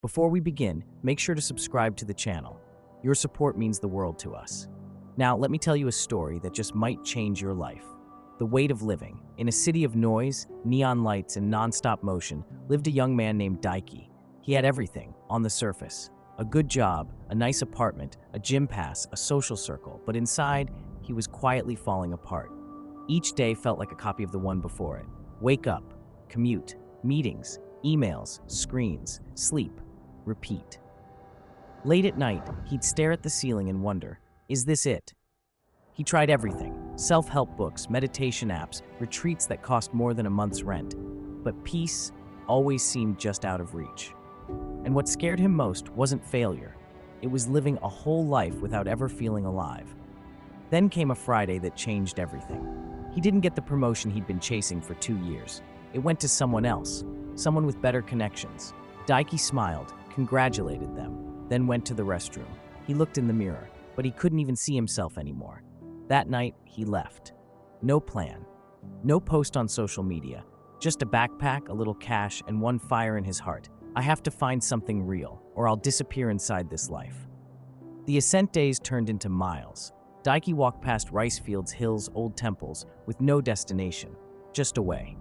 Before we begin, make sure to subscribe to the channel. Your support means the world to us. Now, let me tell you a story that just might change your life. The weight of living. In a city of noise, neon lights, and non-stop motion, lived a young man named Daiki. He had everything on the surface. A good job, a nice apartment, a gym pass, a social circle, but inside, he was quietly falling apart. Each day felt like a copy of the one before it. Wake up, commute, meetings, emails, screens, sleep, repeat. Late at night, he'd stare at the ceiling and wonder, is this it? He tried everything, self-help books, meditation apps, retreats that cost more than a month's rent. But peace always seemed just out of reach. And what scared him most wasn't failure. It was living a whole life without ever feeling alive. Then came a Friday that changed everything. He didn't get the promotion he'd been chasing for 2 years. It went to someone else, someone with better connections. Daiki smiled, congratulated them, then went to the restroom. He looked in the mirror, but he couldn't even see himself anymore. That night, he left. No plan. No post on social media. Just a backpack, a little cash, and one fire in his heart. I have to find something real, or I'll disappear inside this life. The ascent days turned into miles. Daiki walked past rice fields, hills, old temples, with no destination, just a way.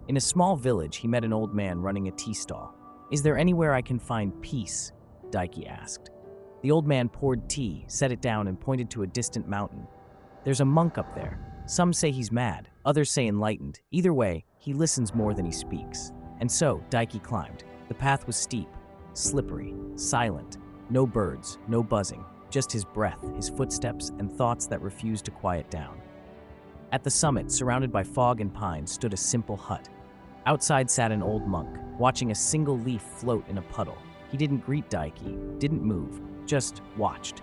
In a small village, he met an old man running a tea stall. Is there anywhere I can find peace? Daiki asked. The old man poured tea, set it down, and pointed to a distant mountain. There's a monk up there. Some say he's mad, others say enlightened. Either way, he listens more than he speaks. And so, Daiki climbed. The path was steep, slippery, silent. No birds, no buzzing, just his breath, his footsteps, and thoughts that refused to quiet down. At the summit, surrounded by fog and pines, stood a simple hut. Outside sat an old monk, watching a single leaf float in a puddle. He didn't greet Daiki, didn't move, just watched.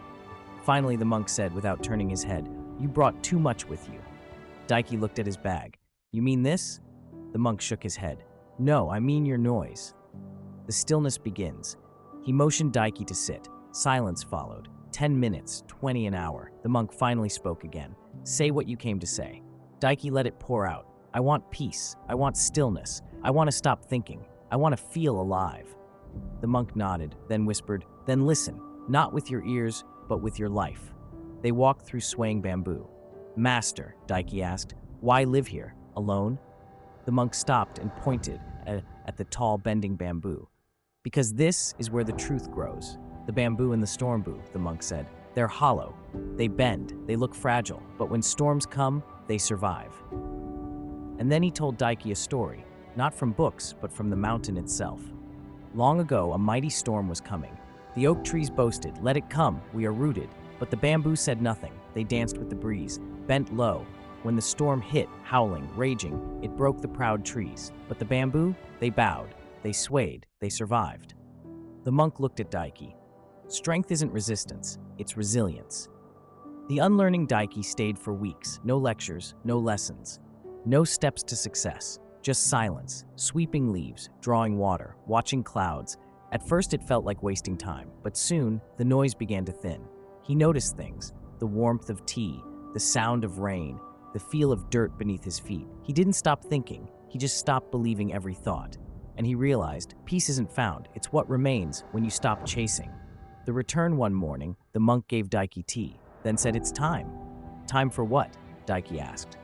Finally, the monk said without turning his head, "You brought too much with you." Daiki looked at his bag. "You mean this?" The monk shook his head. "No, I mean your noise." The stillness begins. He motioned Daiki to sit. Silence followed. 10 minutes, 20 an hour. The monk finally spoke again. "Say what you came to say." Daiki let it pour out. "I want peace. I want stillness. I want to stop thinking. I want to feel alive." The monk nodded, then whispered, "Then listen, not with your ears, but with your life." They walked through swaying bamboo. "Master," Daiki asked, "why live here, alone?" The monk stopped and pointed at the tall, bending bamboo. "Because this is where the truth grows. The bamboo and the storm boo," the monk said. "They're hollow. They bend. They look fragile. But when storms come, they survive." And then he told Daiki a story, not from books, but from the mountain itself. Long ago, a mighty storm was coming. The oak trees boasted, "Let it come, we are rooted." But the bamboo said nothing. They danced with the breeze, bent low. When the storm hit, howling, raging, it broke the proud trees. But the bamboo, they bowed, they swayed, they survived. The monk looked at Daiki. Strength isn't resistance, it's resilience. The unlearning Daiki stayed for weeks. No lectures, no lessons, no steps to success. Just silence, sweeping leaves, drawing water, watching clouds. At first it felt like wasting time, but soon the noise began to thin. He noticed things, the warmth of tea, the sound of rain, the feel of dirt beneath his feet. He didn't stop thinking, he just stopped believing every thought. And he realized, peace isn't found, it's what remains when you stop chasing. The return one morning, the monk gave Daiki tea, then said, "It's time." "Time for what?" Daiki asked.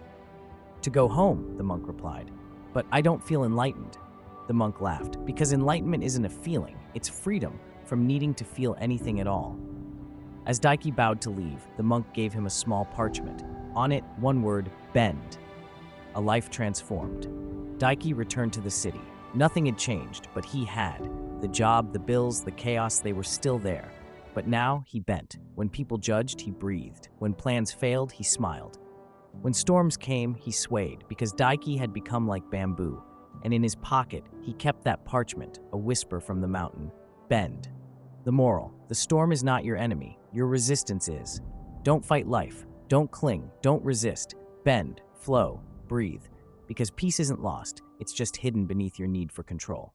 "To go home," the monk replied. "But I don't feel enlightened." The monk laughed, because enlightenment isn't a feeling, it's freedom from needing to feel anything at all. As Daiki bowed to leave, the monk gave him a small parchment. On it, one word, bend. A life transformed. Daiki returned to the city. Nothing had changed, but he had. The job, the bills, the chaos, they were still there. But now, he bent. When people judged, he breathed. When plans failed, he smiled. When storms came, he swayed, because Daiki had become like bamboo. And in his pocket, he kept that parchment, a whisper from the mountain. Bend. The moral: the storm is not your enemy, your resistance is. Don't fight life, don't cling, don't resist. Bend, flow, breathe. Because peace isn't lost, it's just hidden beneath your need for control.